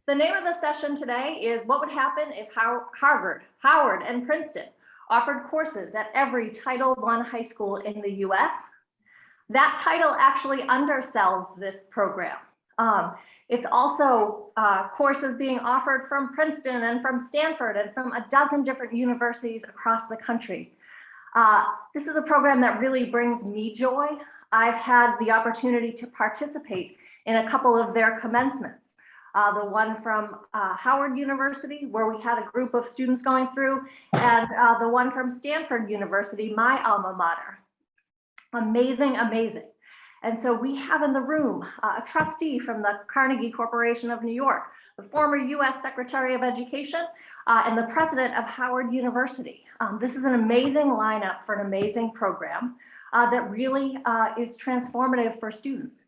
The name of the session today is What Would Happen If Howard, and Princeton Offered Courses at Every Title I High School in the US? That title actually undersells this program. It's also courses being offered from Princeton and from Stanford and from a dozen different universities across the country. This is a program that really brings me joy. I've had the opportunity to participate in a couple of their commencements. The one from Howard University, where we had a group of students going through, and the one from Stanford University, my alma mater. Amazing, amazing. And so we have in the room a trustee from the Carnegie Corporation of New York, the former US Secretary of Education, and the president of Howard University. This is an amazing lineup for an amazing program that really is transformative for students.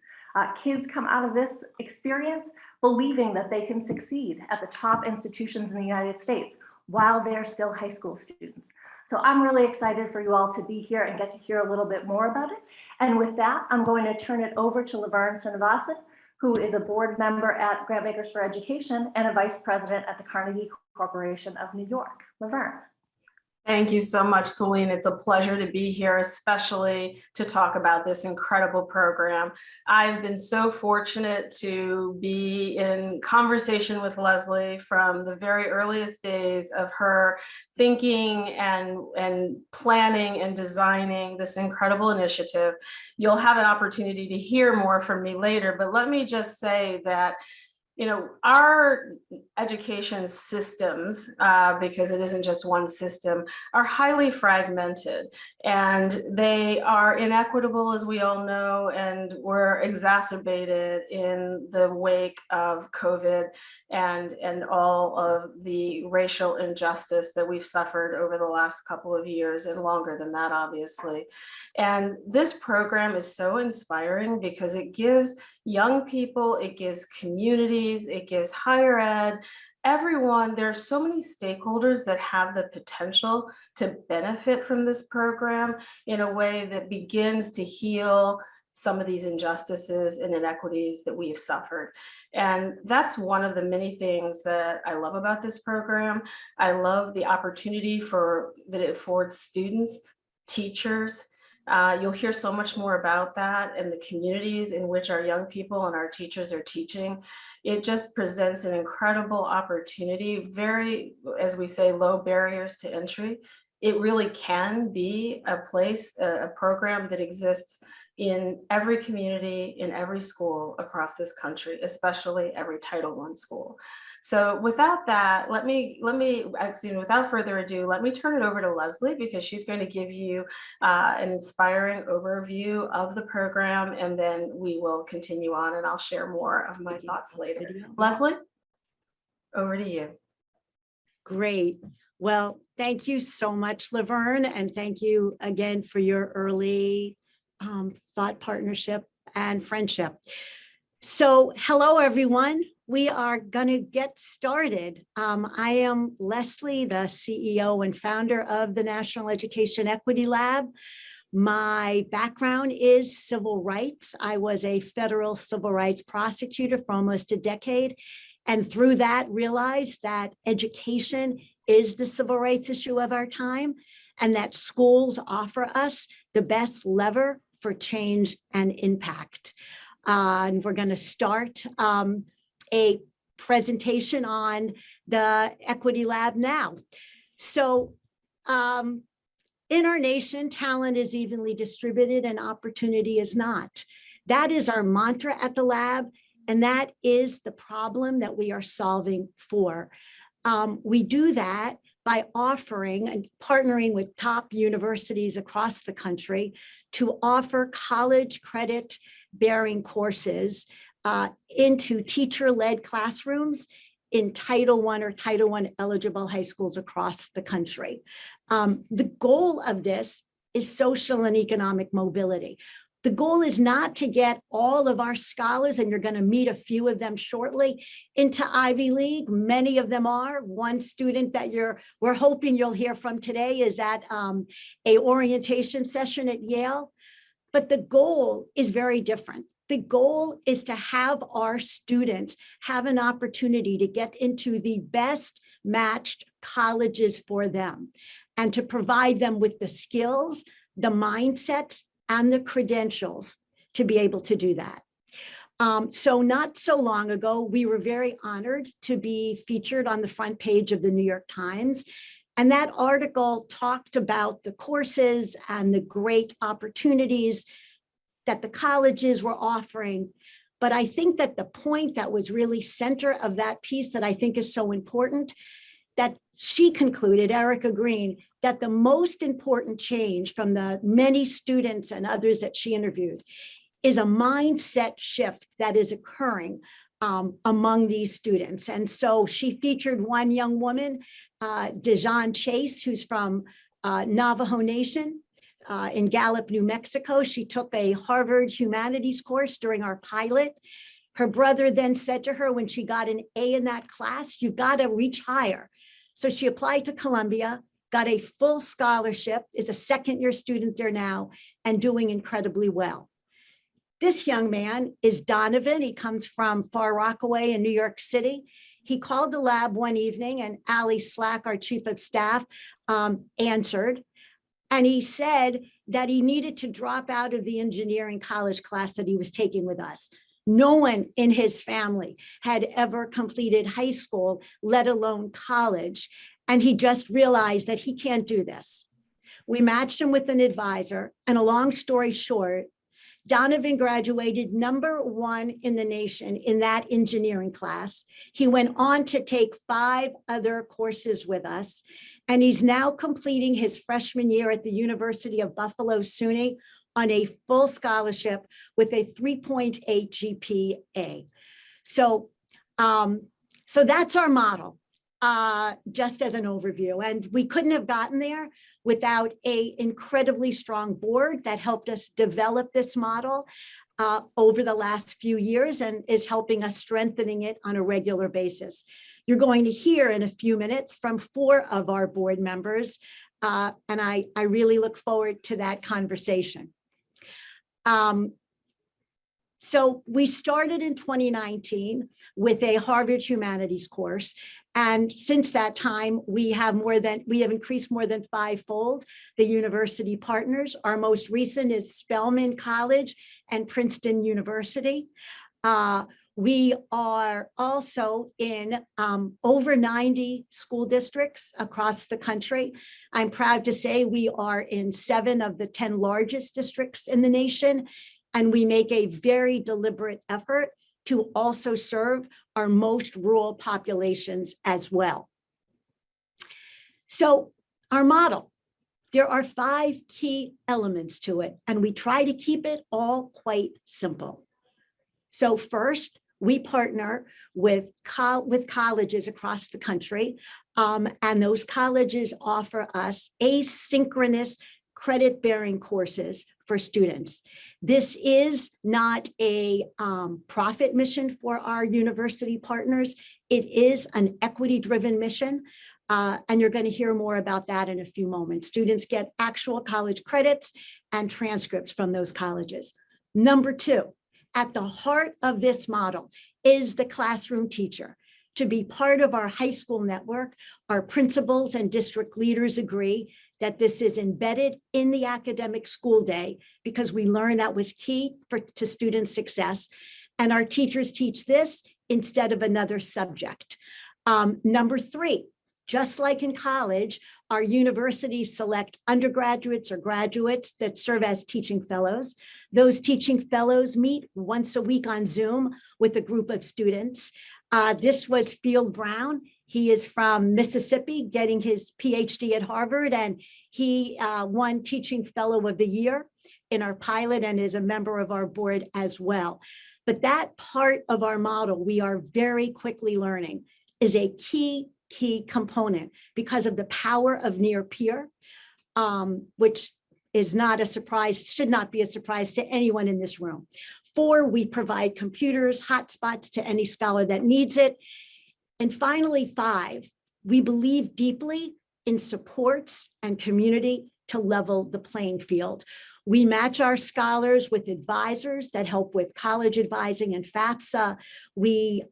Kids come out of this experience believing that they can succeed at the top institutions in the United States while they're still high school students. So I'm really excited for you all to be here and get to hear a little bit more about it. And with that, I'm going to turn it over to LaVerne Srinivasan, who is a board member at Grantmakers for Education and a vice president at the Carnegie Corporation of New York. LaVerne. Thank you so much, Celine. It's a pleasure to be here, especially to talk about this incredible program. I've been so fortunate to be in conversation with Leslie from the very earliest days of her thinking and planning and designing this incredible initiative. You'll have an opportunity to hear more from me later, but let me just say that our education systems, because it isn't just one system, are highly fragmented and they are inequitable, as we all know, and were exacerbated in the wake of COVID and all of the racial injustice that we've suffered over the last couple of years and longer than that, obviously. And this program is so inspiring because it gives young people, it gives communities, it gives higher ed, everyone. There are so many stakeholders that have the potential to benefit from this program in a way that begins to heal some of these injustices and inequities that we have suffered. And that's one of the many things that I love about this program. I love the opportunity that it affords students, teachers. You'll hear so much more about that and the communities in which our young people and our teachers are teaching. It just presents an incredible opportunity, very, as we say, low barriers to entry. It really can be a place, a program that exists in every community, in every school across this country, especially every Title I school. So without that, without further ado, let me turn it over to Leslie because she's going to give you an inspiring overview of the program, and then we will continue on and I'll share more of my thoughts later. Leslie, over to you. Great. Well, thank you so much, LaVerne, and thank you again for your early thought partnership and friendship. So hello, everyone. We are going to get started. I am Leslie, the CEO and founder of the National Education Equity Lab. My background is civil rights. I was a federal civil rights prosecutor for almost a decade, and through that realized that education is the civil rights issue of our time, and that schools offer us the best lever for change and impact. And we're going to start a presentation on the Equity Lab now. So in our nation, talent is evenly distributed and opportunity is not. That is our mantra at the lab, and that is the problem that we are solving for. We do that by offering and partnering with top universities across the country to offer college credit bearing courses into teacher-led classrooms in Title I or Title I eligible high schools across the country. The goal of this is social and economic mobility. The goal is not to get all of our scholars, and you're going to meet a few of them shortly, into Ivy League. Many of them are. One student that we're hoping you'll hear from today is at a orientation session at Yale. But the goal is very different. The goal is to have our students have an opportunity to get into the best matched colleges for them and to provide them with the skills, the mindsets, and the credentials to be able to do that. So not so long ago, we were very honored to be featured on the front page of the New York Times. And that article talked about the courses and the great opportunities that the colleges were offering. But I think that the point that was really center of that piece that I think is so important, that she concluded, Erica Green, that the most important change from the many students and others that she interviewed is a mindset shift that is occurring among these students. And so she featured one young woman, Dejan Chase, who's from Navajo Nation in Gallup, New Mexico. She took a Harvard humanities course during our pilot. Her brother then said to her when she got an A in that class, you've got to reach higher. So she applied to Columbia, got a full scholarship, is a second-year student there now, and doing incredibly well. This young man is Donovan. He comes from Far Rockaway in New York City. He called the lab one evening and Ali Slack, our chief of staff, answered. And he said that he needed to drop out of the engineering college class that he was taking with us. No one in his family had ever completed high school, let alone college. And he just realized that he can't do this. We matched him with an advisor, and a long story short, Donovan graduated #1 in the nation in that engineering class. He went on to take 5 other courses with us, and he's now completing his freshman year at the University of Buffalo SUNY on a full scholarship with a 3.8 GPA. So that's our model, just as an overview. And we couldn't have gotten there without an incredibly strong board that helped us develop this model over the last few years and is helping us strengthening it on a regular basis. You're going to hear in a few minutes from 4 of our board members, and I really look forward to that conversation. So we started in 2019 with a Harvard Humanities course. And since that time, we have increased more than 5-fold the university partners. Our most recent is Spelman College and Princeton University. We are also in over 90 school districts across the country. I'm proud to say we are in 7 of the 10 largest districts in the nation, and we make a very deliberate effort to also serve our most rural populations as well. So our model, there are 5 key elements to it, and we try to keep it all quite simple. So first, we partner with colleges across the country, and those colleges offer us asynchronous credit-bearing courses for students. This is not a profit mission for our university partners. It is an equity-driven mission, and you're going to hear more about that in a few moments. Students get actual college credits and transcripts from those colleges. Number 2, at the heart of this model is the classroom teacher. To be part of our high school network, our principals and district leaders agree that this is embedded in the academic school day because we learned that was key to student success. And our teachers teach this instead of another subject. Number 3, just like in college, our universities select undergraduates or graduates that serve as teaching fellows. Those teaching fellows meet once a week on Zoom with a group of students. This was Field Brown. He is from Mississippi, getting his PhD at Harvard, and he won Teaching Fellow of the Year in our pilot and is a member of our board as well. But that part of our model, we are very quickly learning, is a key component because of the power of near peer, which is not a surprise, should not be a surprise to anyone in this room. 4, we provide computers, hotspots to any scholar that needs it. And finally, 5, we believe deeply in supports and community to level the playing field. We match our scholars with advisors that help with college advising and FAFSA. We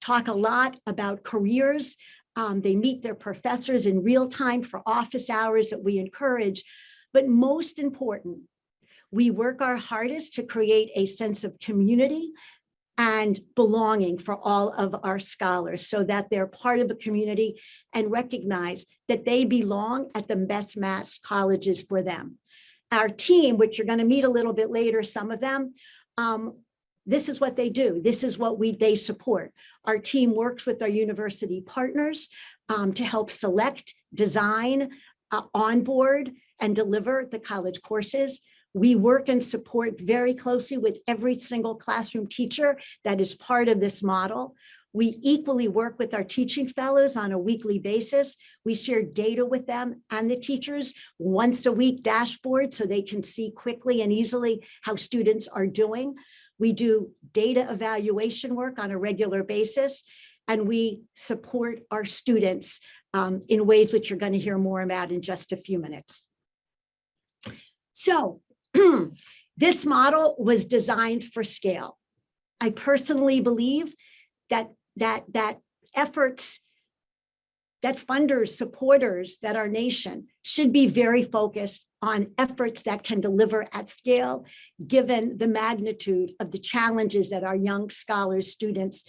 talk a lot about careers. They meet their professors in real time for office hours that we encourage. But most important, we work our hardest to create a sense of community and belonging for all of our scholars so that they're part of the community and recognize that they belong at the best matched colleges for them. Our team, which you're going to meet a little bit later, some of them, this is what they do. This is what they support. Our team works with our university partners to help select, design, onboard, and deliver the college courses. We work and support very closely with every single classroom teacher that is part of this model. We equally work with our teaching fellows on a weekly basis. We share data with them and the teachers once a week dashboard so they can see quickly and easily how students are doing. We do data evaluation work on a regular basis, and we support our students in ways which you're going to hear more about in just a few minutes. So this model was designed for scale. I personally believe that efforts, that funders, supporters, that our nation should be very focused on efforts that can deliver at scale, given the magnitude of the challenges that our young scholars, students,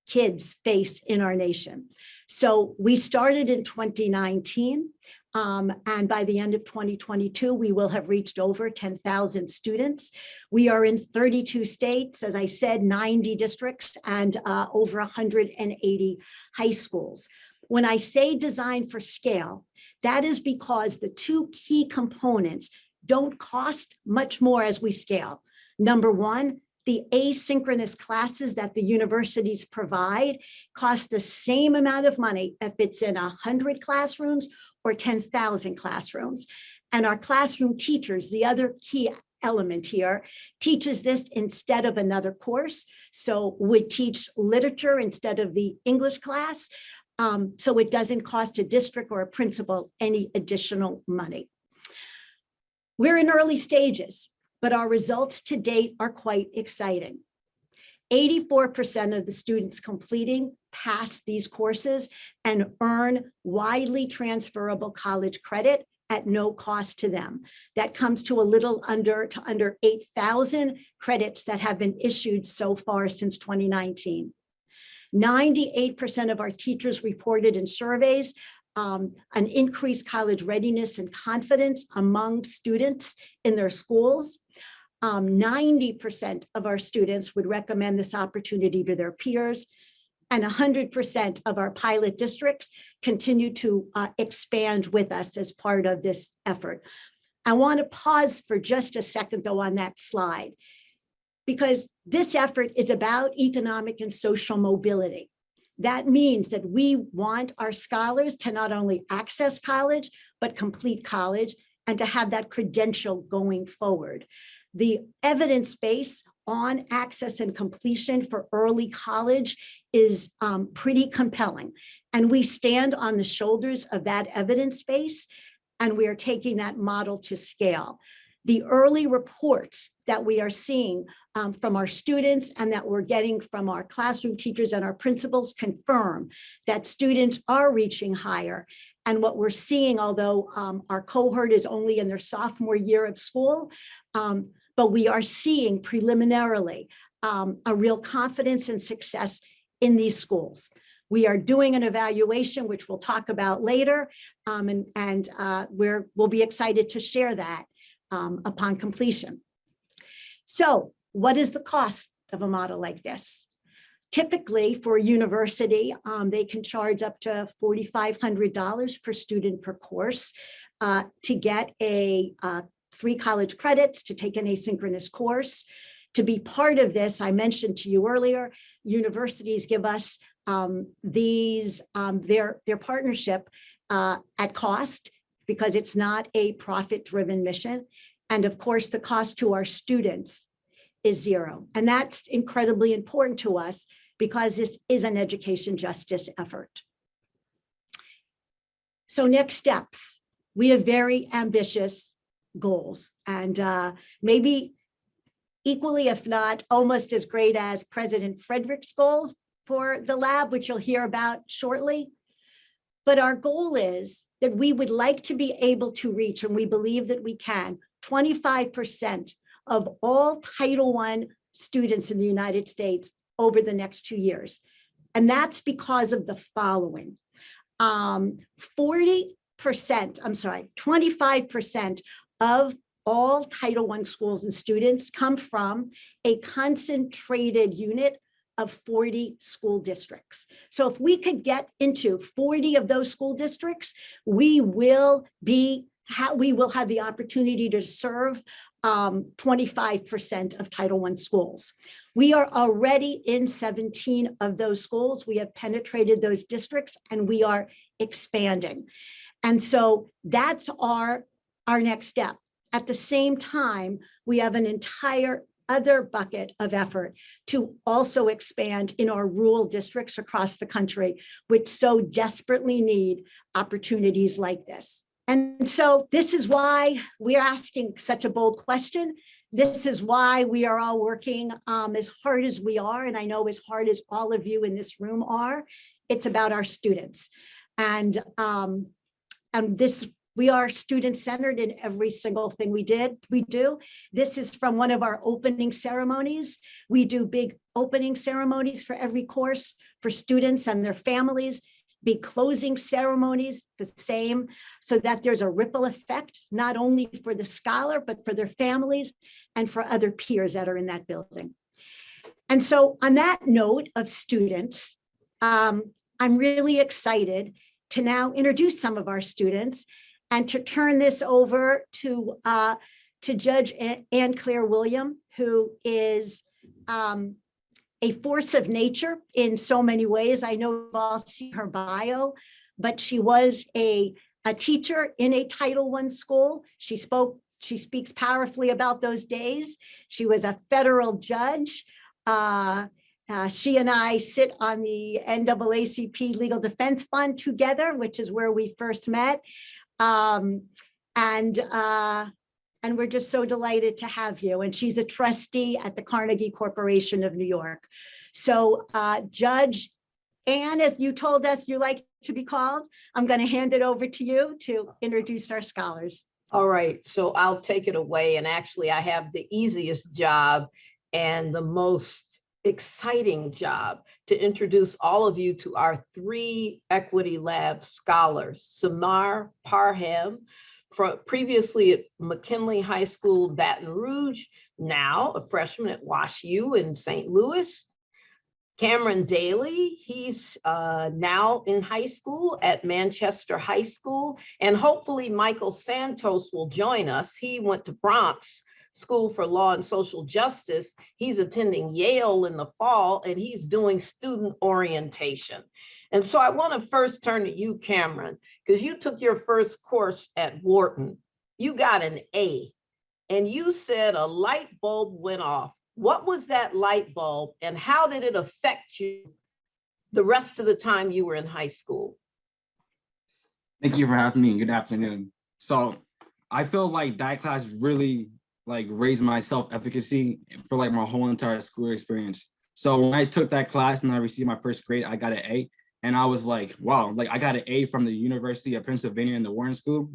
kids face in our nation. So we started in 2019. And by the end of 2022, we will have reached over 10,000 students. We are in 32 states, as I said, 90 districts, and over 180 high schools. When I say design for scale, that is because the two key components don't cost much more as we scale. Number one, the asynchronous classes that the universities provide cost the same amount of money if it's in 100 classrooms or 10,000 classrooms. And our classroom teachers, the other key element here, teaches this instead of another course. So would teach literature instead of the English class. So it doesn't cost a district or a principal any additional money. We're in early stages, but our results to date are quite exciting. 84% of the students completing pass these courses and earn widely transferable college credit at no cost to them. That comes to a little under 8,000 credits that have been issued so far since 2019. 98% of our teachers reported in surveys an increased college readiness and confidence among students in their schools. 90% of our students would recommend this opportunity to their peers, and 100% of our pilot districts continue to expand with us as part of this effort. I want to pause for just a second, though, on that slide, because this effort is about economic and social mobility. That means that we want our scholars to not only access college, but complete college and to have that credential going forward. The evidence base on access and completion for early college is pretty compelling. And we stand on the shoulders of that evidence base, and we are taking that model to scale. The early reports that we are seeing from our students and that we're getting from our classroom teachers and our principals confirm that students are reaching higher. And what we're seeing, although our cohort is only in their sophomore year of school, but we are seeing preliminarily a real confidence and success in these schools. We are doing an evaluation, which we'll talk about later, and we'll be excited to share that upon completion. So what is the cost of a model like this? Typically for a university, they can charge up to $4,500 per student per course to get 3 college credits to take an asynchronous course. To be part of this, I mentioned to you earlier, universities give us their partnership at cost because it's not a profit-driven mission. And of course, the cost to our students is zero. And that's incredibly important to us because this is an education justice effort. So next steps, we have very ambitious goals, and maybe equally, if not almost as great as President Frederick's goals for the lab, which you'll hear about shortly. But our goal is that we would like to be able to reach, and we believe that we can, 25% of all Title I students in the United States over the next 2 years. And that's because of the following. 25% of all Title I schools and students come from a concentrated unit of 40 school districts. So if we could get into 40 of those school districts, we will have the opportunity to serve 25% of Title I schools. We are already in 17 of those schools. We have penetrated those districts and we are expanding. And so that's our next step. At the same time, we have an entire other bucket of effort to also expand in our rural districts across the country, which so desperately need opportunities like this. And so this is why we're asking such a bold question. This is why we are all working as hard as we are, and I know as hard as all of you in this room are. It's about our students. And we are student-centered in every single thing we do. This is from one of our opening ceremonies. We do big opening ceremonies for every course for students and their families, big closing ceremonies, the same, so that there's a ripple effect, not only for the scholar, but for their families and for other peers that are in that building. And so on that note of students, I'm really excited to now introduce some of our students and to turn this over to Judge Anne Claire William, who is a force of nature in so many ways. I know you've all seen her bio, but she was a teacher in a Title I school. She speaks powerfully about those days. She was a federal judge. She and I sit on the NAACP Legal Defense Fund together, which is where we first met. And we're just so delighted to have you. And she's a trustee at the Carnegie Corporation of New York. So Judge Anne, as you told us you like to be called, I'm going to hand it over to you to introduce our scholars. All right, so I'll take it away. And actually I have the easiest job and the most exciting job to introduce all of you to our 3 Equity Lab scholars. Samar Parham, previously at McKinley High School, Baton Rouge, now a freshman at Wash U in St. Louis. Cameron Daly, he's now in high school at Manchester High School, and hopefully Michael Santos will join us. He went to Bronx School for Law and Social Justice. He's attending Yale in the fall, and he's doing student orientation. And so I want to first turn to you, Cameron, because you took your first course at Wharton. You got an A, and you said a light bulb went off. What was that light bulb, and how did it affect you the rest of the time you were in high school? Thank you for having me. Good afternoon. So I feel like that class really raised my self-efficacy for my whole entire school experience. So when I took that class and I received my first grade, I got an A. And I was like, wow, I got an A from the University of Pennsylvania in the Wharton School.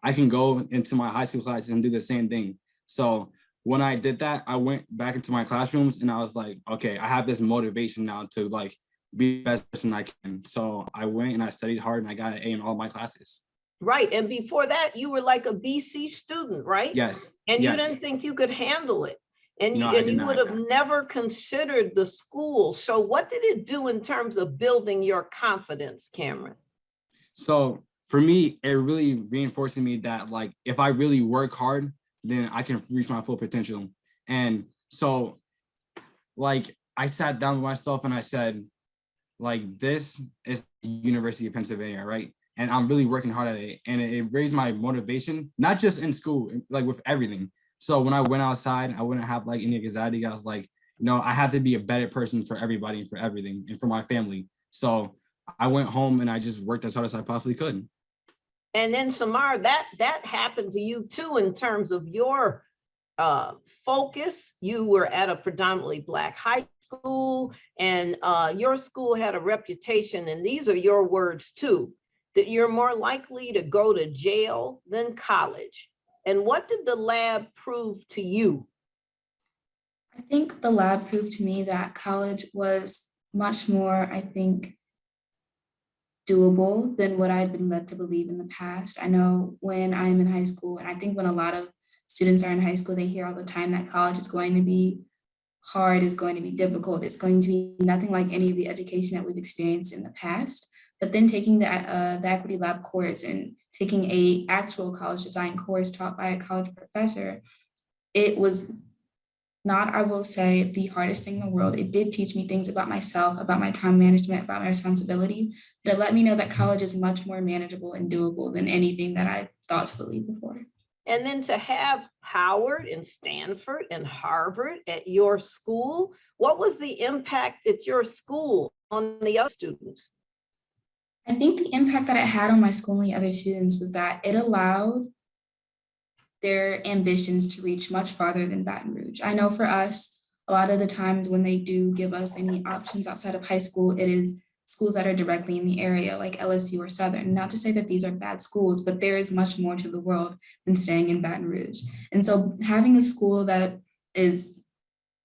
I can go into my high school classes and do the same thing. So when I did that, I went back into my classrooms and I was like, okay, I have this motivation now to be the best person I can. So I went and I studied hard and I got an A in all my classes. Right. And before that, you were like a BC student, right? Yes. And yes. You didn't think you could handle it. And no, you would have never considered the school. So what did it do in terms of building your confidence, Cameron? So for me, it really reinforced me that if I really work hard, then I can reach my full potential. And so I sat down with myself and I said, this is the University of Pennsylvania, right? And I'm really working hard at it. And it raised my motivation, not just in school, with everything. So when I went outside, I wouldn't have any anxiety. I was like, I have to be a better person for everybody and for everything and for my family. So I went home and I just worked as hard as I possibly could. And then Samar, that happened to you too in terms of your focus. You were at a predominantly Black high school, and your school had a reputation, and these are your words too, that you're more likely to go to jail than college. And what did the lab prove to you? I think the lab proved to me that college was much more, I think, doable than what I'd been led to believe in the past. I know when I'm in high school, and I think when a lot of students are in high school, they hear all the time that college is going to be hard, is going to be difficult, it's going to be nothing like any of the education that we've experienced in the past. But then taking the equity lab course and taking a actual college design course taught by a college professor, it was not, I will say, the hardest thing in the world. It did teach me things about myself, about my time management, about my responsibility, but it let me know that college is much more manageable and doable than anything that I thought to believe before. And then to have Howard and Stanford and Harvard at your school, what was the impact at your school on the other students? I think the impact that it had on my school and the other students was that it allowed their ambitions to reach much farther than Baton Rouge. I know for us, a lot of the times when they do give us any options outside of high school, it is schools that are directly in the area, like LSU or Southern. Not to say that these are bad schools, but there is much more to the world than staying in Baton Rouge. And so having a school that is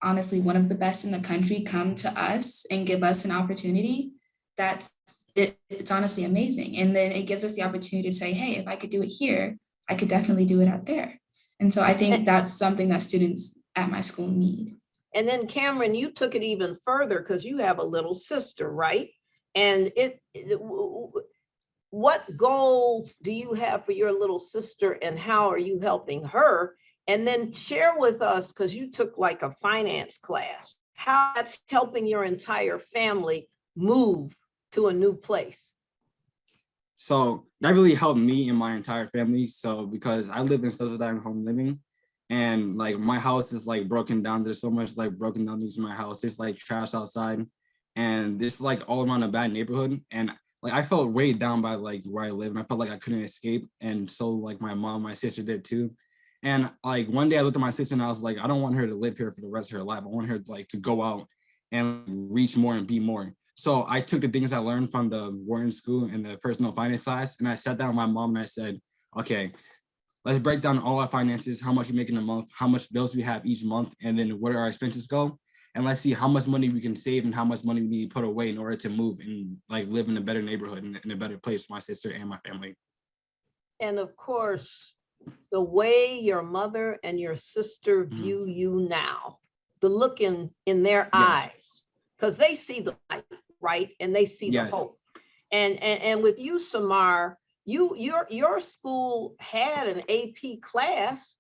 honestly one of the best in the country come to us and give us an opportunity, it's honestly amazing. And then it gives us the opportunity to say, hey, if I could do it here, I could definitely do it out there. And so I think that's something that students at my school need. And then Cameron, you took it even further because you have a little sister, right? And what goals do you have for your little sister and how are you helping her? And then share with us, because you took like a finance class, how that's helping your entire family move to a new place. So that really helped me and my entire family. So because I live in subsidized home living, and like my house is like broken down. There's so much like broken down things in my house. There's like trash outside, and this like all around a bad neighborhood. And like I felt weighed down by like where I live, and I felt like I couldn't escape. And so like my mom, my sister did too. And like one day I looked at my sister and I was like, I don't want her to live here for the rest of her life. I want her to go out and reach more and be more. So I took the things I learned from the Wharton school and the personal finance class, and I sat down with my mom and I said, okay, let's break down all our finances, how much we make in a month, how much bills we have each month, and then where our expenses go. And let's see how much money we can save and how much money we need to put away in order to move and like live in a better neighborhood and in a better place for my sister and my family. And of course, the way your mother and your sister view you now, the look in their eyes, because they see the light, right? And they see the hope. And with you, Samar, your school had an AP class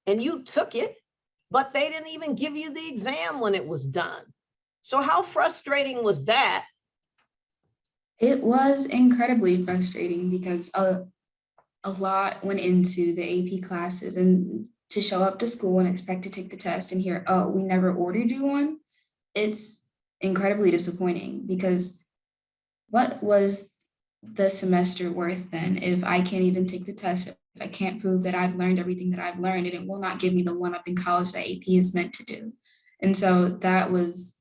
and you took it, but they didn't even give you the exam when it was done. So how frustrating was that? It was incredibly frustrating because a lot went into the AP classes, and to show up to school and expect to take the test and hear, oh, we never ordered you one. It's incredibly disappointing because what was the semester worth then if I can't even take the test, if I can't prove that I've learned everything that I've learned, and it will not give me the one up in college that AP is meant to do. And so it was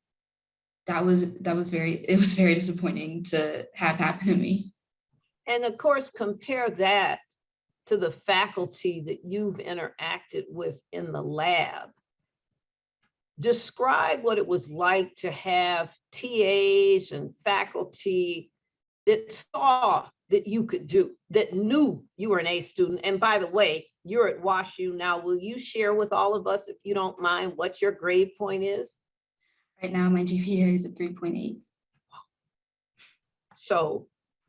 very disappointing to have happen to me. And of course, compare that to the faculty that you've interacted with in the lab. Describe what it was like to have TAs and faculty that saw that you could do, that knew you were an A student. And by the way, you're at WashU now. Will you share with all of us, if you don't mind, what your grade point is? Right now, my GPA is at 3.8. So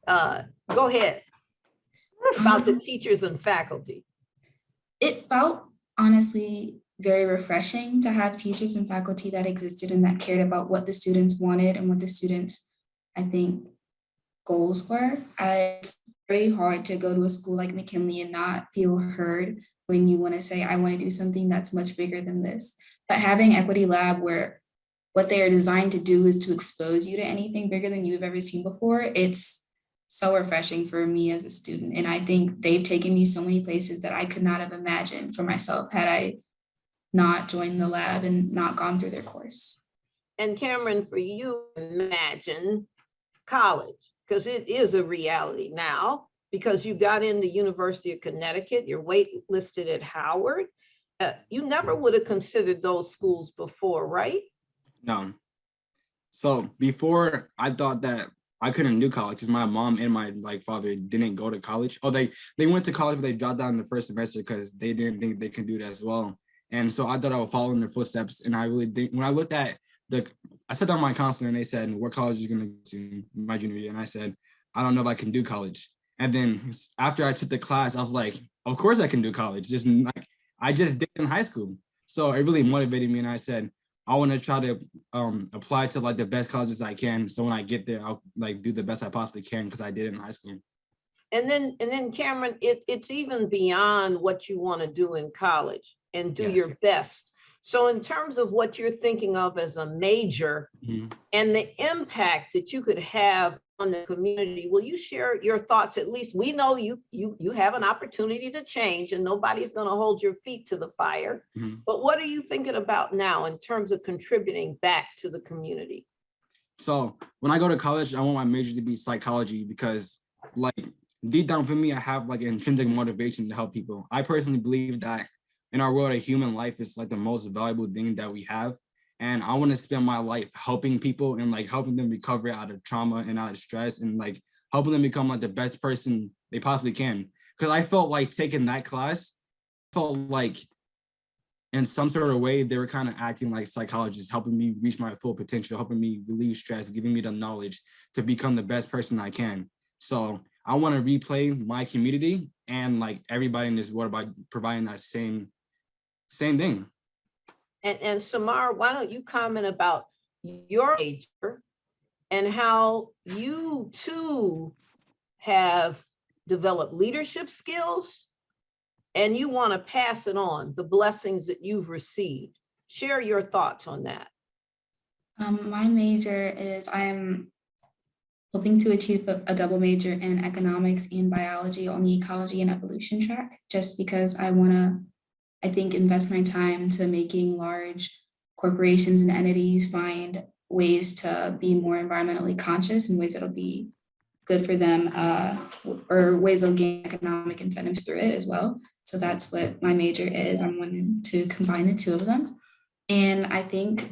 go ahead about the teachers and faculty. It felt honestly very refreshing to have teachers and faculty that existed and that cared about what the students wanted and what the students, I think, goals were. It's very hard to go to a school like McKinley and not feel heard when you want to say, I want to do something that's much bigger than this. But having Equity Lab, where what they are designed to do is to expose you to anything bigger than you've ever seen before, it's so refreshing for me as a student. And I think they've taken me so many places that I could not have imagined for myself had I not joined the lab and not gone through their course. And Cameron, for you, imagine college, because it is a reality now, because you got in the University of Connecticut, you're waitlisted at Howard. You never would have considered those schools before, right? No. So before, I thought that I couldn't do college because my mom and my father didn't go to college. Oh, they went to college, but they dropped out in the first semester because they didn't think they can do that as well. And so I thought I would follow in their footsteps. And I really did. When I looked at I sat down with my counselor and they said, what college are you going to go to my junior year? And I said, I don't know if I can do college. And then after I took the class, I was like, of course I can do college. Just like I just did in high school. So it really motivated me. And I said, I want to try to apply to the best colleges I can. So when I get there, I'll do the best I possibly can because I did it in high school. And then Cameron, it's even beyond what you want to do in college and do your best. So in terms of what you're thinking of as a major and the impact that you could have on the community, will you share your thoughts? At least we know you have an opportunity to change and nobody's going to hold your feet to the fire. But what are you thinking about now in terms of contributing back to the community? So when I go to college, I want my major to be psychology because deep down for me, I have intrinsic motivation to help people. I personally believe that in our world, a human life is the most valuable thing that we have. And I want to spend my life helping people and helping them recover out of trauma and out of stress and helping them become the best person they possibly can. Because I felt taking that class, felt in some sort of way, they were kind of acting like psychologists, helping me reach my full potential, helping me relieve stress, giving me the knowledge to become the best person I can. So I want to replay my community and everybody in this world by providing that same thing. And Samar, why don't you comment about your major and how you too have developed leadership skills and you want to pass it on, the blessings that you've received. Share your thoughts on that. My major is I'm hoping to achieve a double major in economics and biology on the ecology and evolution track, just because I want to, I think, invest my time to making large corporations and entities find ways to be more environmentally conscious in ways that'll be good for them, or ways they'll gain economic incentives through it as well. So that's what my major is. I'm wanting to combine the two of them. And I think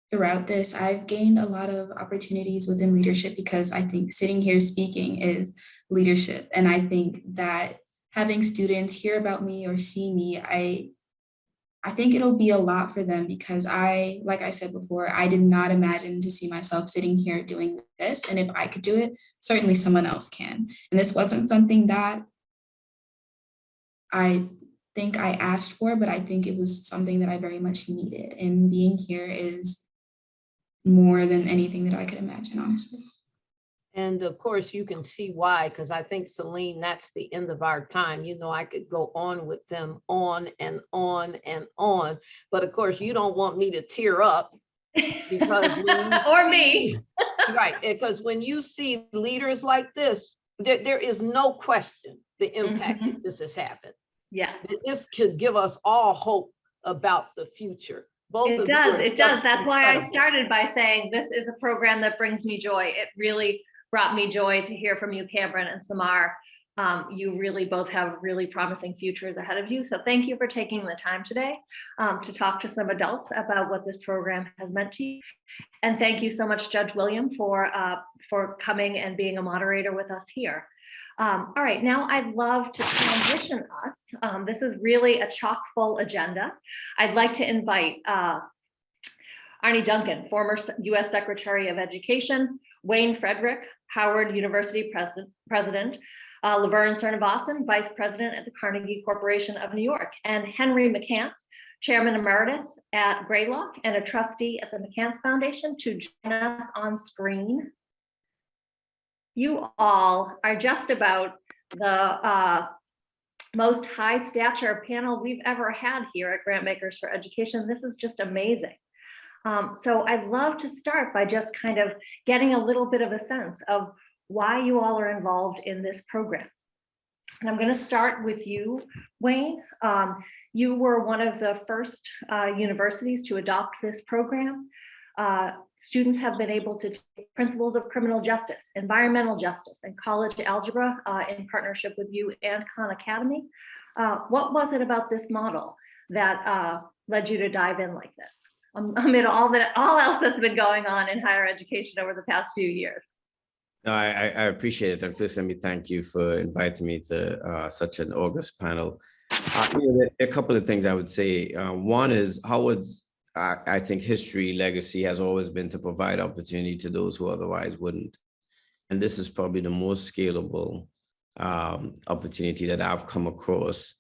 throughout this, I've gained a lot of opportunities within leadership because I think sitting here speaking is leadership. And I think that having students hear about me or see me, I think it'll be a lot for them because like I said before, I did not imagine to see myself sitting here doing this. And if I could do it, certainly someone else can. And this wasn't something that I think I asked for, but I think it was something that I very much needed. And being here is more than anything that I could imagine, honestly. And of course, you can see why, because I think, Celine, that's the end of our time. I could go on with them on and on and on. But of course, you don't want me to tear up because when you or me. Right, because when you see leaders like this, there is no question the impact that this has happened. Yes. This could give us all hope about the future. It does. That's why I started by saying this is a program that brings me joy. It really brought me joy to hear from you, Cameron and Samar. You really both have really promising futures ahead of you. So thank you for taking the time today to talk to some adults about what this program has meant to you. And thank you so much, Judge William, for coming and being a moderator with us here. All right, now I'd love to transition us. This is really a chock full agenda. I'd like to invite Arne Duncan, former U.S. Secretary of Education, Wayne Frederick, Howard University President, LaVerne Srinivasan, Vice President at the Carnegie Corporation of New York, and Henry McCance, Chairman Emeritus at Greylock and a trustee at the McCance Foundation, to join us on screen. You all are just about the most high stature panel we've ever had here at Grantmakers for Education. This is just amazing. So I'd love to start by just kind of getting a little bit of a sense of why you all are involved in this program. And I'm going to start with you, Wayne. You were one of the first universities to adopt this program. Students have been able to take principles of criminal justice, environmental justice, and college algebra in partnership with you and Khan Academy. What was it about this model that led you to dive in like this, amid all else that's been going on in higher education over the past few years? No, I appreciate it. And first, let me thank you for inviting me to such an august panel. There are a couple of things I would say. One is Howard's, I think, history legacy has always been to provide opportunity to those who otherwise wouldn't. And this is probably the most scalable opportunity that I've come across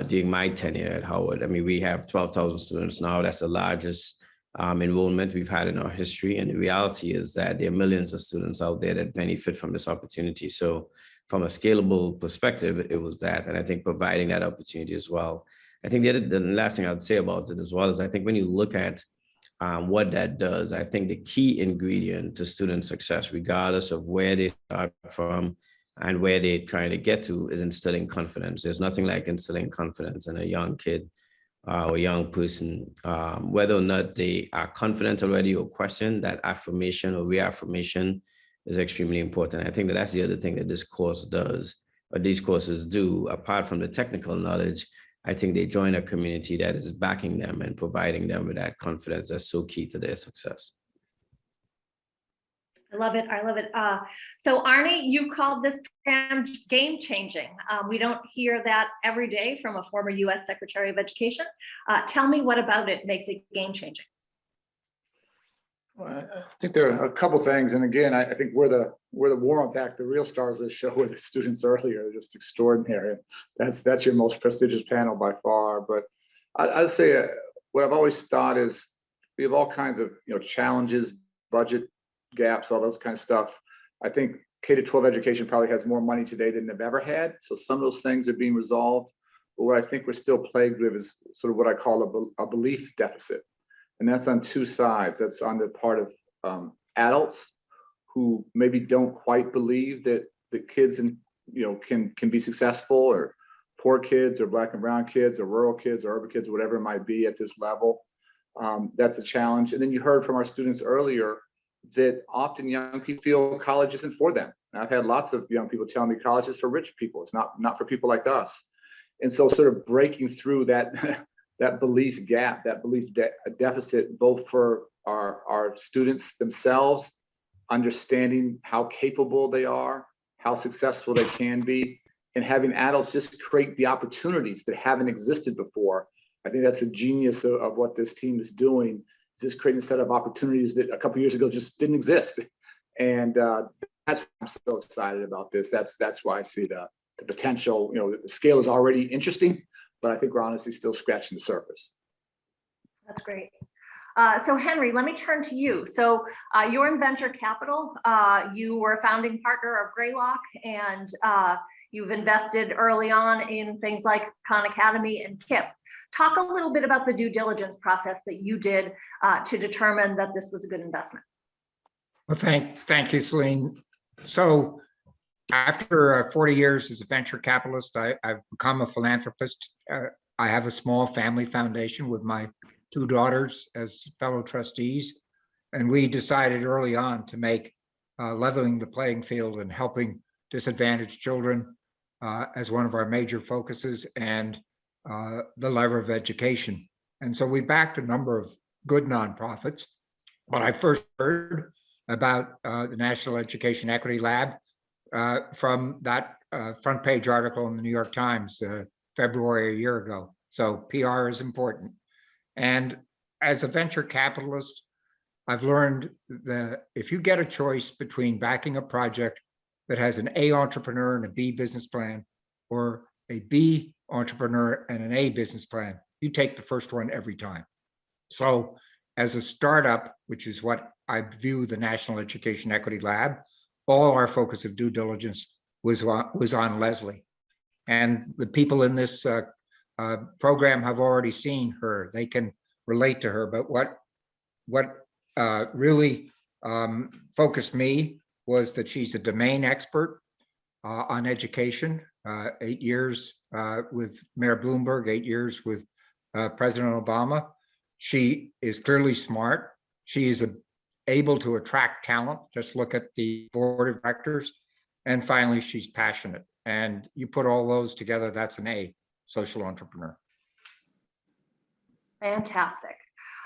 during my tenure at Howard. I mean, we have 12,000 students now. That's the largest enrollment we've had in our history. And the reality is that there are millions of students out there that benefit from this opportunity. So from a scalable perspective, it was that. And I think providing that opportunity as well. I think the last thing I'd say about it as well is I think when you look at what that does, I think the key ingredient to student success, regardless of where they start from and where they're trying to get to, is instilling confidence. There's nothing like instilling confidence in a young kid or a young person, whether or not they are confident already or question that affirmation or reaffirmation is extremely important. I think that that's the other thing that this course does, or these courses do, apart from the technical knowledge. I think they join a community that is backing them and providing them with that confidence that's so key to their success. I love it. I love it. So Arne, you called this program game changing. We don't hear that every day from a former U.S. Secretary of Education. Tell me what about it makes it game changing? Well, I think there are a couple things, and again, I think we're the war on back. The real stars of the show were the students earlier, just extraordinary. That's your most prestigious panel by far. But I'd say what I've always thought is we have all kinds of challenges, budget gaps, all those kind of stuff. I think K-12 education probably has more money today than they've ever had. So some of those things are being resolved. But what I think we're still plagued with is sort of what I call a belief deficit. And that's on two sides. That's on the part of adults who maybe don't quite believe that the kids can be successful, or poor kids or Black and brown kids or rural kids or urban kids, whatever it might be at this level. That's a challenge. And then you heard from our students earlier that often young people feel college isn't for them. And I've had lots of young people tell me college is for rich people. It's not for people like us. And so sort of breaking through that that belief gap, that belief deficit, both for our students themselves, understanding how capable they are, how successful they can be, and having adults just create the opportunities that haven't existed before. I think that's the genius of what this team is doing, just creating a set of opportunities that a couple of years ago just didn't exist. And that's why I'm so excited about this. That's why I see the potential. The scale is already interesting, but I think we're honestly still scratching the surface. That's great. So Henry, let me turn to you. So you're in venture capital. You were a founding partner of Greylock, and you've invested early on in things like Khan Academy and KIPP. Talk a little bit about the due diligence process that you did to determine that this was a good investment. Well, thank you, Celine. So after 40 years as a venture capitalist, I've become a philanthropist. I have a small family foundation with my two daughters as fellow trustees. And we decided early on to make leveling the playing field and helping disadvantaged children as one of our major focuses, and the lever of education. And so we backed a number of good nonprofits. But I first heard about the National Education Equity Lab from that front page article in the New York Times, February a year ago. So PR is important. And as a venture capitalist, I've learned that if you get a choice between backing a project that has an A entrepreneur and a B business plan, or a B entrepreneur and an A business plan, you take the first one every time. So as a startup, which is what I view the National Education Equity Lab, all our focus of due diligence was on Leslie. And the people in this program have already seen her. They can relate to her. But what really focused me was that she's a domain expert on education, 8 years with Mayor Bloomberg, 8 years with President Obama. She is clearly smart. She is able to attract talent. Just look at the board of directors. And finally, she's passionate. And you put all those together, that's an A, social entrepreneur. Fantastic.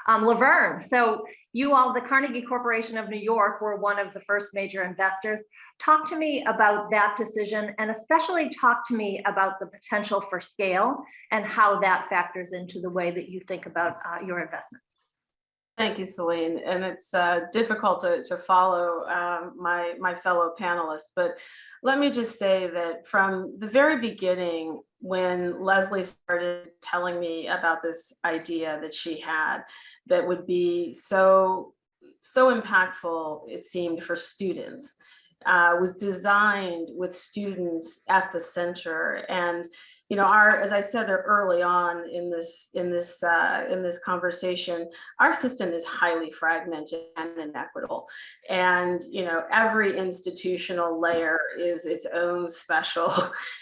LaVerne, so you all, the Carnegie Corporation of New York, were one of the first major investors. Talk to me about that decision, and especially talk to me about the potential for scale and how that factors into the way that you think about your investments. Thank you, Celine. And it's difficult to follow my fellow panelists, but let me just say that from the very beginning, when Leslie started telling me about this idea that she had that would be so impactful, it seemed, for students, was designed with students at the center. And you know, as I said early on in this conversation, our system is highly fragmented and inequitable, and you know, every institutional layer is its own special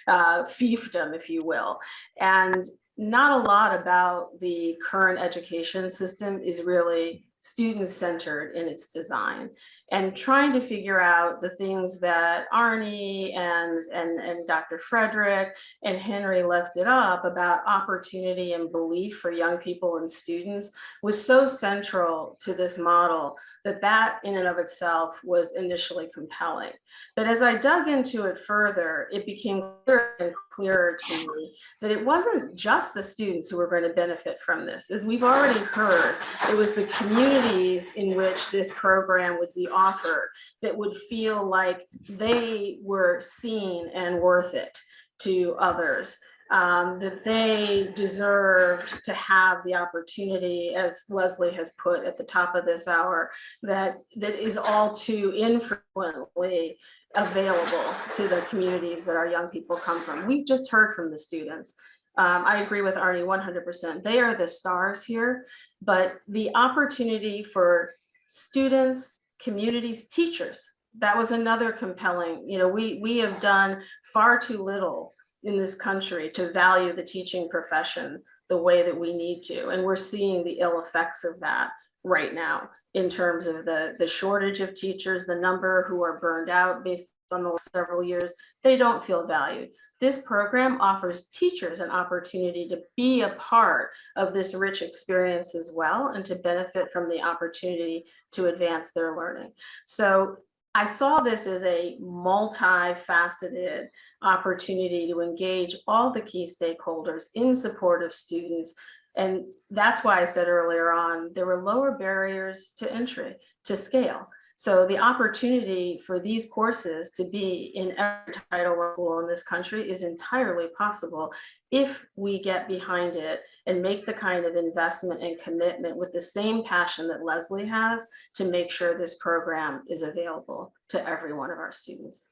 fiefdom, if you will, and not a lot about the current education system is really student-centered in its design, and trying to figure out the things that Arne and Dr. Frederick and Henry lifted up about opportunity and belief for young people and students was so central to this model that in and of itself was initially compelling. But as I dug into it further, it became clearer and clearer to me that it wasn't just the students who were going to benefit from this. As we've already heard, it was the communities in which this program would be offered that would feel like they were seen and worth it to others. That they deserved to have the opportunity, as Leslie has put at the top of this hour, that is all too infrequently available to the communities that our young people come from. We've just heard from the students. I agree with Arne 100%. They are the stars here, but the opportunity for students, communities, teachers, that was another compelling, you know, we have done far too little in this country to value the teaching profession the way that we need to. And we're seeing the ill effects of that right now in terms of the shortage of teachers, the number who are burned out based on the last several years. They don't feel valued. This program offers teachers an opportunity to be a part of this rich experience as well, and to benefit from the opportunity to advance their learning. So I saw this as a multifaceted opportunity to engage all the key stakeholders in support of students. And that's why I said earlier on, there were lower barriers to entry, to scale. So the opportunity for these courses to be in every Title I school in this country is entirely possible if we get behind it and make the kind of investment and commitment with the same passion that Leslie has to make sure this program is available to every one of our students.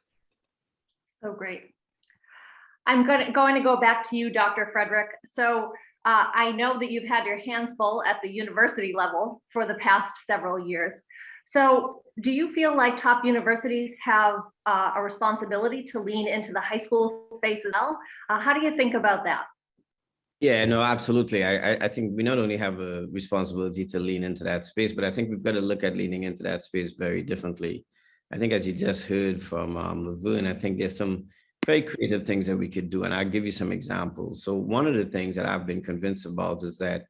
So great. I'm going to go back to you, Dr. Frederick. So I know that you've had your hands full at the university level for the past several years. So do you feel like top universities have a responsibility to lean into the high school space as well? How do you think about that? Yeah, no, absolutely. I think we not only have a responsibility to lean into that space, but I think we've got to look at leaning into that space very differently. I think, as you just heard from LaVerne, I think there's some very creative things that we could do, and I'll give you some examples. So one of the things that I've been convinced about is that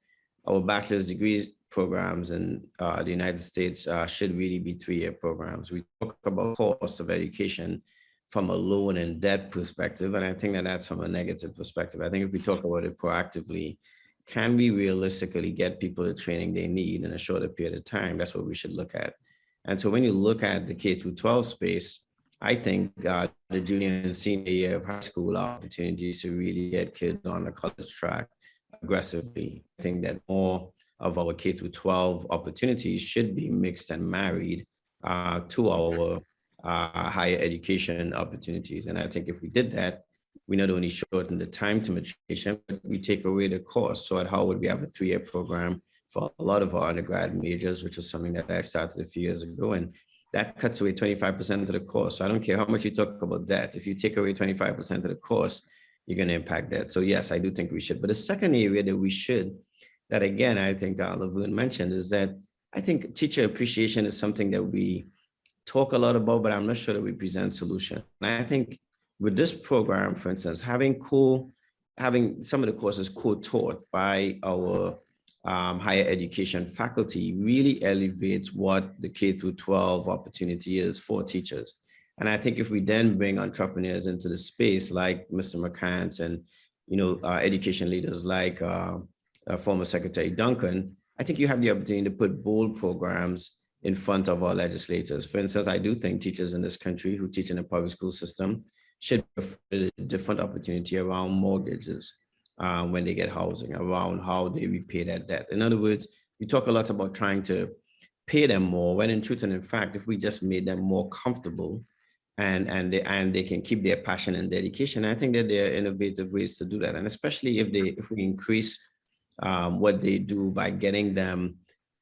our bachelor's degrees programs in the United States should really be 3-year programs. We talk about cost of education from a loan and debt perspective, and I think that that's from a negative perspective. I think if we talk about it proactively, can we realistically get people the training they need in a shorter period of time? That's what we should look at. And so when you look at the K-12 space, I think the junior and senior year of high school opportunities to really get kids on the college track aggressively. I think that more of our K-12 opportunities should be mixed and married to our higher education opportunities. And I think if we did that, we not only shorten the time to maturation, but we take away the cost. So at Howard, we have a 3-year program for a lot of our undergrad majors, which was something that I started a few years ago. And that cuts away 25% of the cost. So I don't care how much you talk about debt. If you take away 25% of the cost, you're going to impact that. So yes, I do think we should. But the second area that we should, that again, I think LaVerne mentioned, is that I think teacher appreciation is something that we talk a lot about, but I'm not sure that we present solution. And I think with this program, for instance, having some of the courses co-taught by our higher education faculty really elevates what the K through 12 opportunity is for teachers. And I think if we then bring entrepreneurs into the space like Mr. McCance and education leaders like former Secretary Duncan, I think you have the opportunity to put bold programs in front of our legislators. For instance, I do think teachers in this country who teach in the public school system should have a different opportunity around mortgages when they get housing, around how they repay that debt. In other words, we talk a lot about trying to pay them more, when in truth and in fact, if we just made them more comfortable and they can keep their passion and dedication, I think that there are innovative ways to do that. And especially if we increase what they do by getting them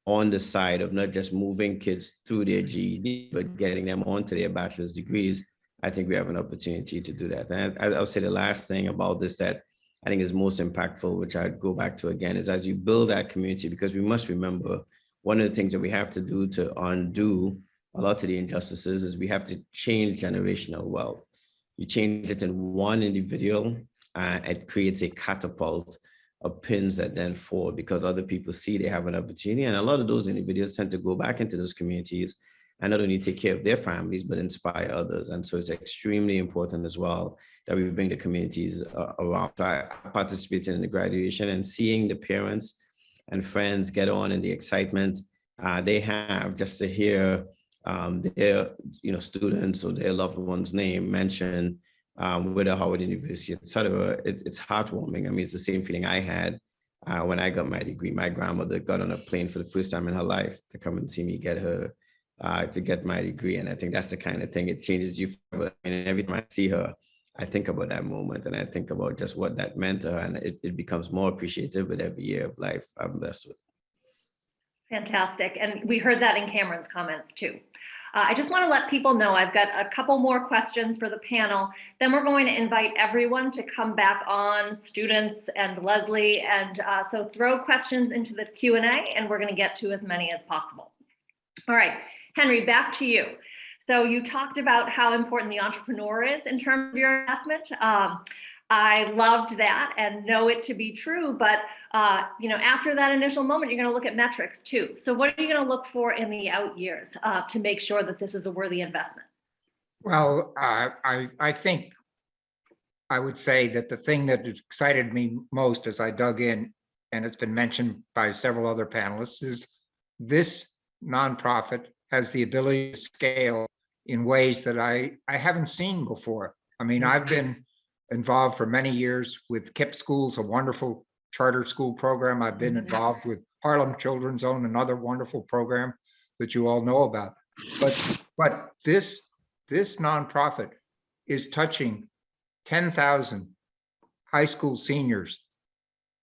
on the side of not just moving kids through their GED, but getting them onto their bachelor's degrees, I think we have an opportunity to do that. And I'll say the last thing about this that I think is most impactful, which I'd go back to again, is as you build that community, because we must remember one of the things that we have to do to undo a lot of the injustices is we have to change generational wealth. You change it in one individual, it creates a catapult of pins that then fall because other people see they have an opportunity. And a lot of those individuals tend to go back into those communities and not only take care of their families, but inspire others. And so it's extremely important as well that we bring the communities around. So I participated in the graduation and seeing the parents and friends get on and the excitement they have just to hear their students or their loved one's name mentioned with a Howard University, et cetera. It's heartwarming. I mean, it's the same feeling I had when I got my degree. My grandmother got on a plane for the first time in her life to come and see me get my degree. And I think that's the kind of thing, it changes you forever. And every time I see her, I think about that moment and I think about just what that meant to her. And it becomes more appreciative with every year of life I'm blessed with. Fantastic. And we heard that in Cameron's comments too. I just want to let people know I've got a couple more questions for the panel. Then we're going to invite everyone to come back on, students and Leslie. And so throw questions into the Q&A and we're going to get to as many as possible. All right, Henry, back to you. So you talked about how important the entrepreneur is in terms of your investment. I loved that and know it to be true, but after that initial moment, you're going to look at metrics too. So what are you going to look for in the out years to make sure that this is a worthy investment? Well, I think I would say that the thing that excited me most as I dug in, and it's been mentioned by several other panelists, is this nonprofit has the ability to scale in ways that I haven't seen before. I mean, I've been involved for many years with KIPP schools, a wonderful charter school program. I've been involved with Harlem Children's Zone, another wonderful program that you all know about. But this nonprofit is touching 10,000 high school seniors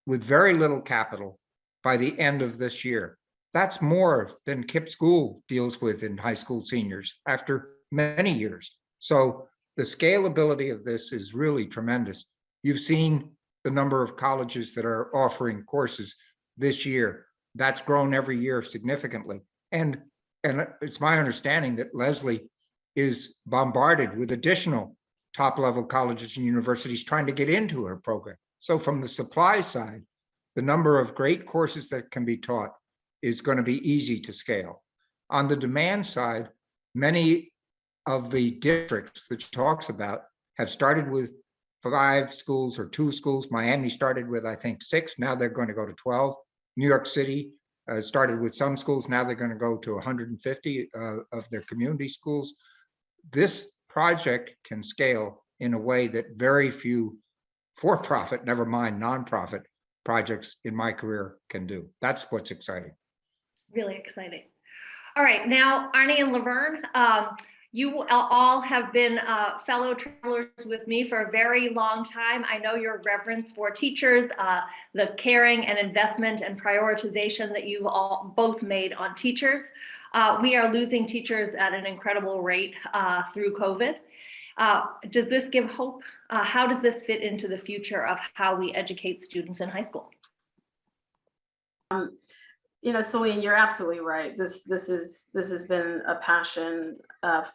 with very little capital by the end of this year. That's more than KIPP school deals with in high school seniors after many years. So the scalability of this is really tremendous. You've seen the number of colleges that are offering courses this year. That's grown every year significantly. And it's my understanding that Leslie is bombarded with additional top-level colleges and universities trying to get into her program. So from the supply side, the number of great courses that can be taught is going to be easy to scale. On the demand side, many of the districts that she talks about have started with 5 schools or 2 schools. Miami started with, I think, 6. Now they're going to go to 12. New York City started with some schools. Now they're going to go to 150 of their community schools. This project can scale in a way that very few for-profit, never mind nonprofit projects in my career can do. That's what's exciting. Really exciting. All right, now Arne and LaVerne, you all have been fellow travelers with me for a very long time. I know your reverence for teachers, the caring and investment and prioritization that you've all both made on teachers. We are losing teachers at an incredible rate through COVID. Does this give hope? How does this fit into the future of how we educate students in high school? You know, Celine, you're absolutely right. This has been a passion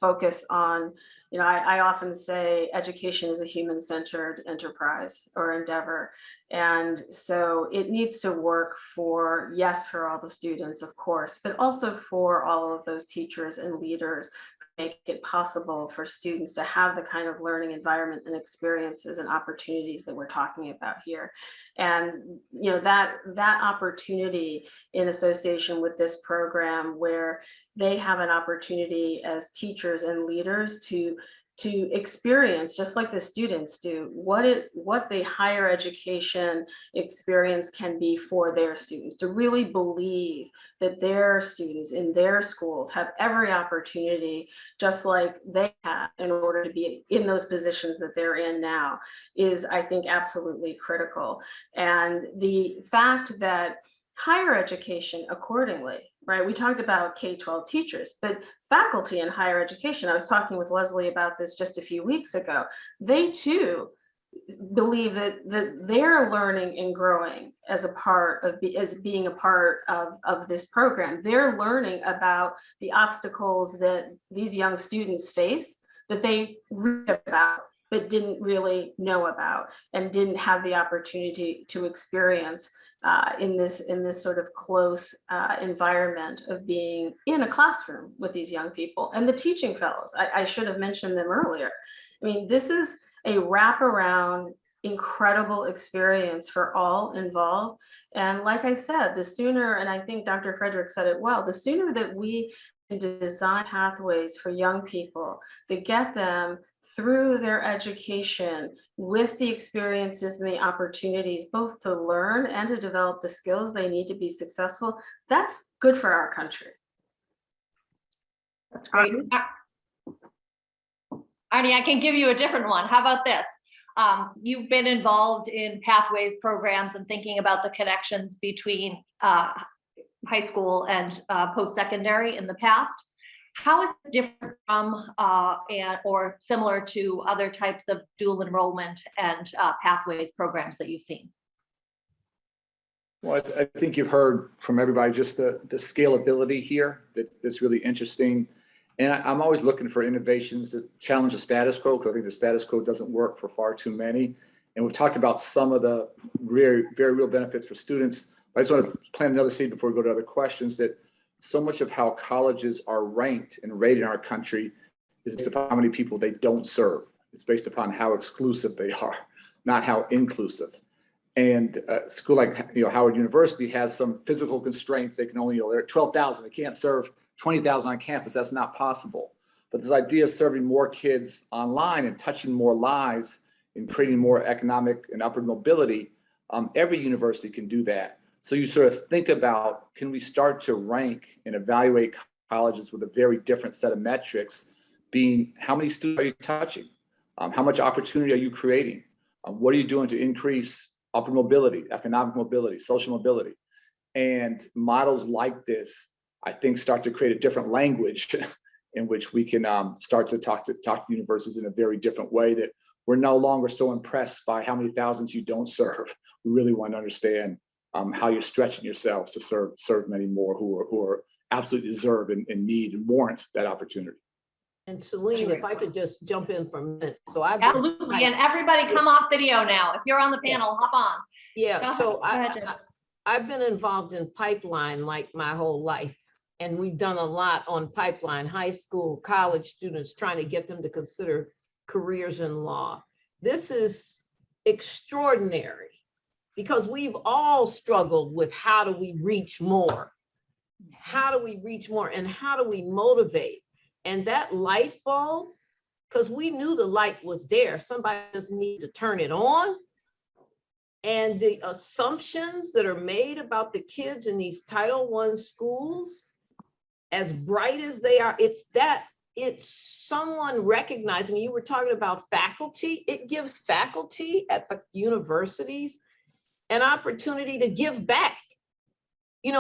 focus on, you know, I often say education is a human-centered enterprise or endeavor. And so it needs to work for, yes, for all the students, of course, but also for all of those teachers and leaders who make it possible for students to have the kind of learning environment and experiences and opportunities that we're talking about here. And, you know, that opportunity in association with this program where they have an opportunity as teachers and leaders to experience, just like the students do, what the higher education experience can be for their students, to really believe that their students in their schools have every opportunity, just like they have, in order to be in those positions that they're in now, is, I think, absolutely critical. And the fact that higher education accordingly, right? We talked about K-12 teachers, but faculty in higher education, I was talking with Leslie about this just a few weeks ago, they too believe that they're learning and growing as a part of, as being a part of this program. They're learning about the obstacles that these young students face that they read about but didn't really know about and didn't have the opportunity to experience in this sort of close environment of being in a classroom with these young people. And the teaching fellows, I should have mentioned them earlier. I mean, this is a wraparound, incredible experience for all involved. And like I said, the sooner, and I think Dr. Frederick said it well, the sooner that we can design pathways for young people that get them through their education with the experiences and the opportunities, both to learn and to develop the skills they need to be successful, that's good for our country. That's great. Arne, I can give you a different one. How about this? You've been involved in pathways programs and thinking about the connections between high school and post-secondary in the past. How is it different from or similar to other types of dual enrollment and pathways programs that you've seen? Well, I think you've heard from everybody just the scalability here that's really interesting. And I'm always looking for innovations that challenge the status quo, because I think the status quo doesn't work for far too many. And we've talked about some of the very, very real benefits for students. I just want to plant another seed before we go to other questions, that so much of how colleges are ranked and rated in our country is based upon how many people they don't serve. It's based upon how exclusive they are, not how inclusive. And a school like Howard University has some physical constraints. They can only, they're at 12,000. They can't serve 20,000 on campus. That's not possible. But this idea of serving more kids online and touching more lives and creating more economic and upward mobility, every university can do that. So you sort of think about, can we start to rank and evaluate colleges with a very different set of metrics, being how many students are you touching? How much opportunity are you creating? What are you doing to increase upward mobility, economic mobility, social mobility? And models like this, I think, start to create a different language in which we can start to talk to universities in a very different way, that we're no longer so impressed by how many thousands you don't serve. We really want to understand how you're stretching yourselves to serve many more who are absolutely deserve and need and warrant that opportunity. And Celine, if I could just jump in for a minute. So absolutely, and everybody come off video now. If you're on the panel, hop on. Yeah, so I've been involved in pipeline like my whole life. And we've done a lot on pipeline, high school, college students, trying to get them to consider careers in law. This is extraordinary because we've all struggled with how do we reach more? How do we reach more and how do we motivate? And that light bulb, because we knew the light was there, somebody just needed to turn it on. And the assumptions that are made about the kids in these Title I schools, as bright as they are, it's someone recognizing. You were talking about faculty. It gives faculty at the universities an opportunity to give back.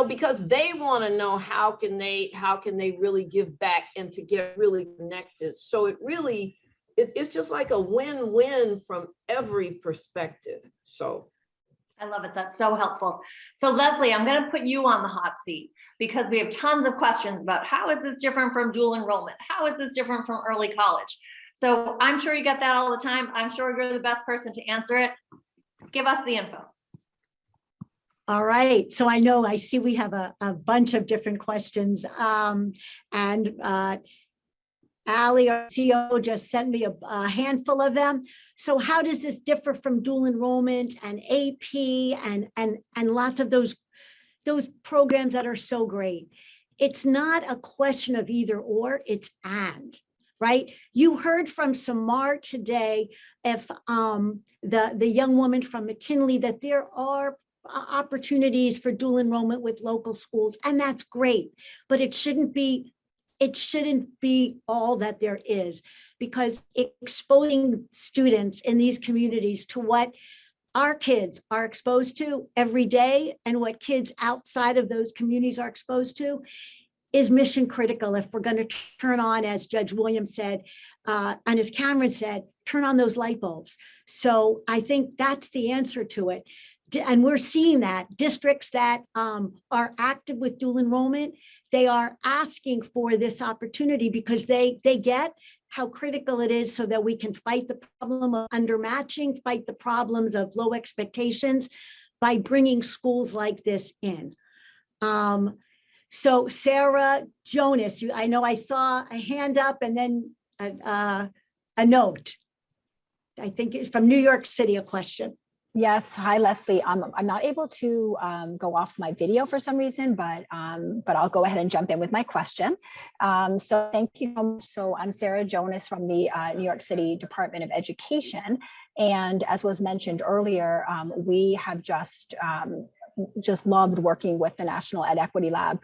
because they want to know how can they really give back and to get really connected. So it's just like a win-win from every perspective. So I love it. That's so helpful. So Leslie, I'm going to put you on the hot seat because we have tons of questions about how is this different from dual enrollment? How is this different from early college? So I'm sure you get that all the time. I'm sure you're the best person to answer it. Give us the info. All right. So I see we have a bunch of different questions. Allie, our CEO, just sent me a handful of them. So how does this differ from dual enrollment and AP and lots of those programs that are so great? It's not a question of either or, it's and, right? You heard from Samar today, if the young woman from McKinley, that there are opportunities for dual enrollment with local schools, and that's great, but it shouldn't be all that there is, because exposing students in these communities to what our kids are exposed to every day and what kids outside of those communities are exposed to is mission critical if we're going to turn on, as Judge Williams said, and as Cameron said, turn on those light bulbs. So I think that's the answer to it. And we're seeing that districts that are active with dual enrollment, they are asking for this opportunity because they get how critical it is so that we can fight the problem of undermatching, fight the problems of low expectations by bringing schools like this in. So Sarah Jonas, I know I saw a hand up and then a note. I think it's from New York City, a question. Yes. Hi, Leslie. I'm not able to go off my video for some reason, but I'll go ahead and jump in with my question. So thank you so much. So I'm Sarah Jonas from the New York City Department of Education. And as was mentioned earlier, we have just loved working with the National Ed Equity Lab.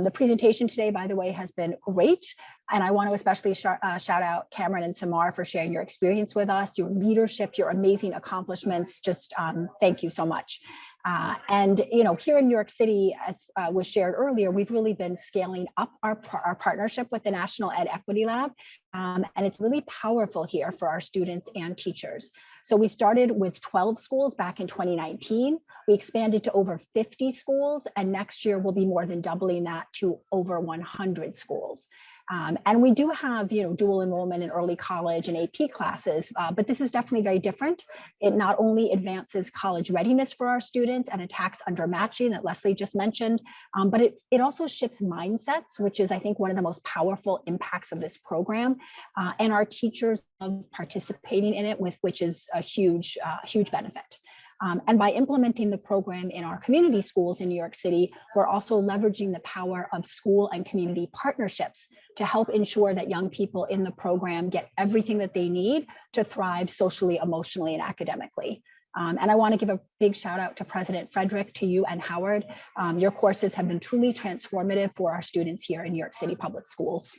The presentation today, by the way, has been great. And I want to especially shout out Cameron and Samar for sharing your experience with us, your leadership, your amazing accomplishments. Just thank you so much. And here in New York City, as was shared earlier, we've really been scaling up our partnership with the National Ed Equity Lab. And it's really powerful here for our students and teachers. So we started with 12 schools back in 2019. We expanded to over 50 schools, and next year we'll be more than doubling that to over 100 schools. And we do have, dual enrollment in early college and AP classes, but this is definitely very different. It not only advances college readiness for our students and attacks undermatching that Leslie just mentioned, but it also shifts mindsets, which is, I think, one of the most powerful impacts of this program. And our teachers love participating in it, which is a huge benefit. And by implementing the program in our community schools in New York City, we're also leveraging the power of school and community partnerships to help ensure that young people in the program get everything that they need to thrive socially, emotionally, and academically. And I want to give a big shout out to President Frederick, to you and Howard. Your courses have been truly transformative for our students here in New York City Public Schools.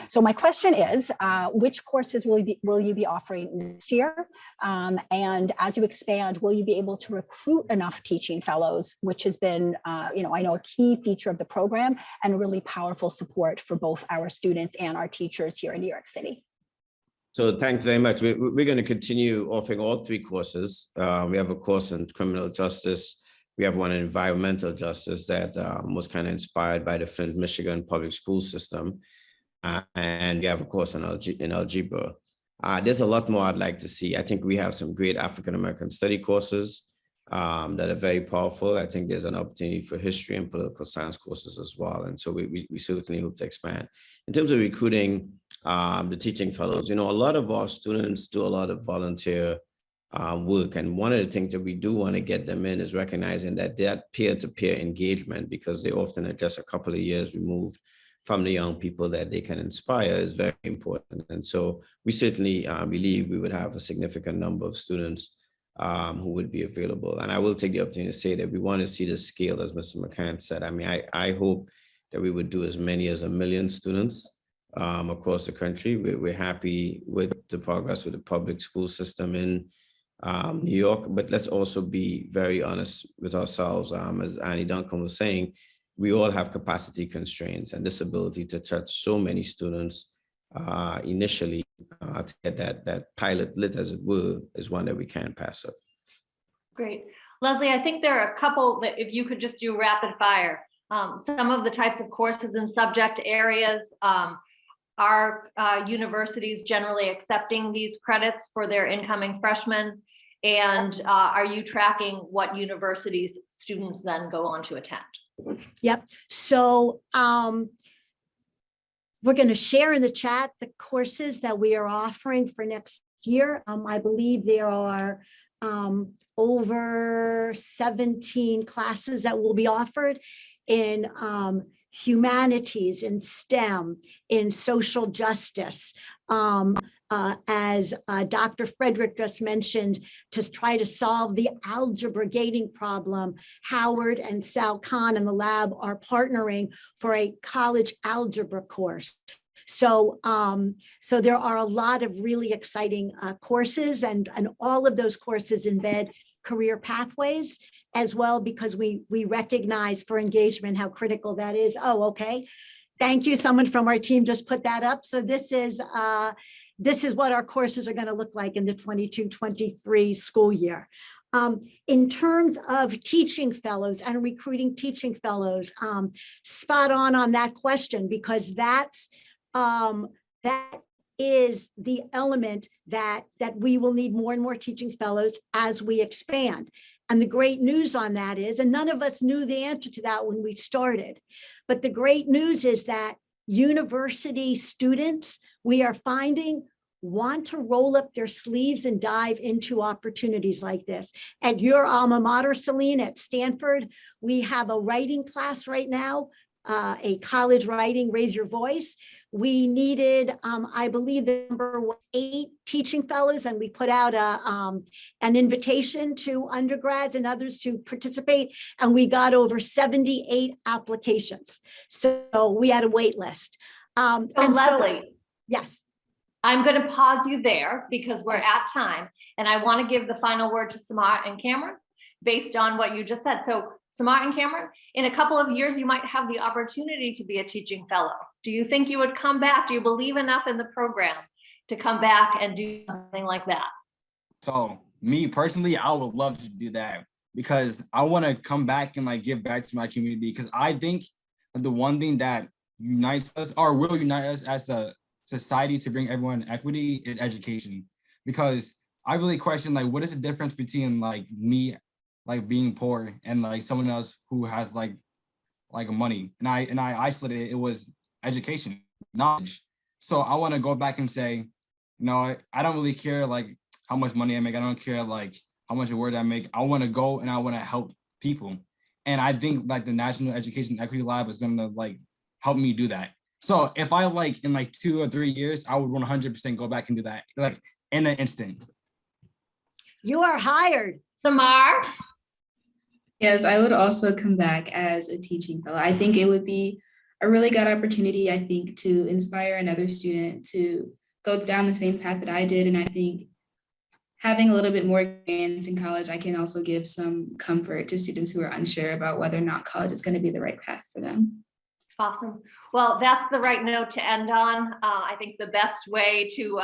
So my question is, which courses will you be offering next year? And as you expand, will you be able to recruit enough teaching fellows, which has been, I know, a key feature of the program and a really powerful support for both our students and our teachers here in New York City? So thanks very much. We're going to continue offering all three courses. We have a course in criminal justice. We have one in environmental justice that was kind of inspired by the Flint, Michigan public school system. And we have a course in algebra. There's a lot more I'd like to see. I think we have some great African-American study courses that are very powerful. I think there's an opportunity for history and political science courses as well. And so we certainly hope to expand. In terms of recruiting the teaching fellows, a lot of our students do a lot of volunteer work. And one of the things that we do want to get them in is recognizing that peer-to-peer engagement, because they often are just a couple of years removed from the young people that they can inspire, is very important. And so we certainly believe we would have a significant number of students who would be available. And I will take the opportunity to say that we want to see the scale, as Mr. McCance said. I mean, I hope that we would do as many as 1 million students across the country. We're happy with the progress with the public school system in New York, but let's also be very honest with ourselves. As Arne Duncan was saying, we all have capacity constraints, and this ability to touch so many students initially to get that pilot lit, as it were, is one that we can't pass up. Great. Leslie, I think there are a couple that if you could just do rapid fire. Some of the types of courses and subject areas, are universities generally accepting these credits for their incoming freshmen? And are you tracking what universities students then go on to attend? Yep. So we're going to share in the chat the courses that we are offering for next year. I believe there are over 17 classes that will be offered in humanities, in STEM, in social justice. As Dr. Frederick just mentioned, to try to solve the algebra gating problem, Howard and Sal Khan and the lab are partnering for a college algebra course. So, so there are a lot of really exciting courses, and all of those courses embed career pathways as well, because we recognize for engagement how critical that is. Oh, okay. Thank you. Someone from our team just put that up. So this is what our courses are going to look like in the 22-23 school year. In terms of teaching fellows and recruiting teaching fellows, spot on that question, because that is the element that we will need more and more teaching fellows as we expand. And the great news on that is, and none of us knew the answer to that when we started, but the great news is that university students, we are finding, want to roll up their sleeves and dive into opportunities like this. At your alma mater, Celine, at Stanford, we have a writing class right now, a college writing, Raise Your Voice. We needed, I believe the number was 8 teaching fellows, and we put out an invitation to undergrads and others to participate, and we got over 78 applications. So we had a wait list. And Leslie, yes. I'm going to pause you there because we're at time, and I want to give the final word to Samar and Cameron based on what you just said. So Samar and Cameron, in a couple of years, you might have the opportunity to be a teaching fellow. Do you think you would come back? Do you believe enough in the program to come back and do something like that? So me personally, I would love to do that because I want to come back and like give back to my community, because I think that the one thing that unites us or will unite us as a society to bring everyone equity is education. Because I really question, like, what is the difference between like me like being poor and like someone else who has like money, and I isolated it was education, knowledge. So I want to go back and say, no, I don't really care like how much money I make. I don't care like how much award I make. I want to go and I want to help people. And I think like the National Education Equity Lab is going to like help me do that. So if I like in like 2 or 3 years, I would 100% go back and do that, like in an instant. You are hired. Samar? Yes, I would also come back as a teaching fellow. I think it would be a really good opportunity, I think, to inspire another student to go down the same path that I did. And I think having a little bit more experience in college, I can also give some comfort to students who are unsure about whether or not college is going to be the right path for them. Awesome. Well, that's the right note to end on. I think the best way to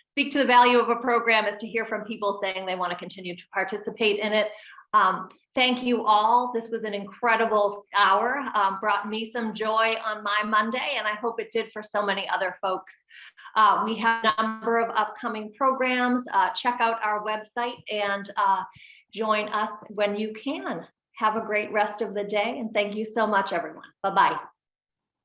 speak to the value of a program is to hear from people saying they want to continue to participate in it. Thank you all. This was an incredible hour, brought me some joy on my Monday, and I hope it did for so many other folks. We have a number of upcoming programs. Check out our website and join us when you can. Have a great rest of the day, and thank you so much, everyone. Bye-bye.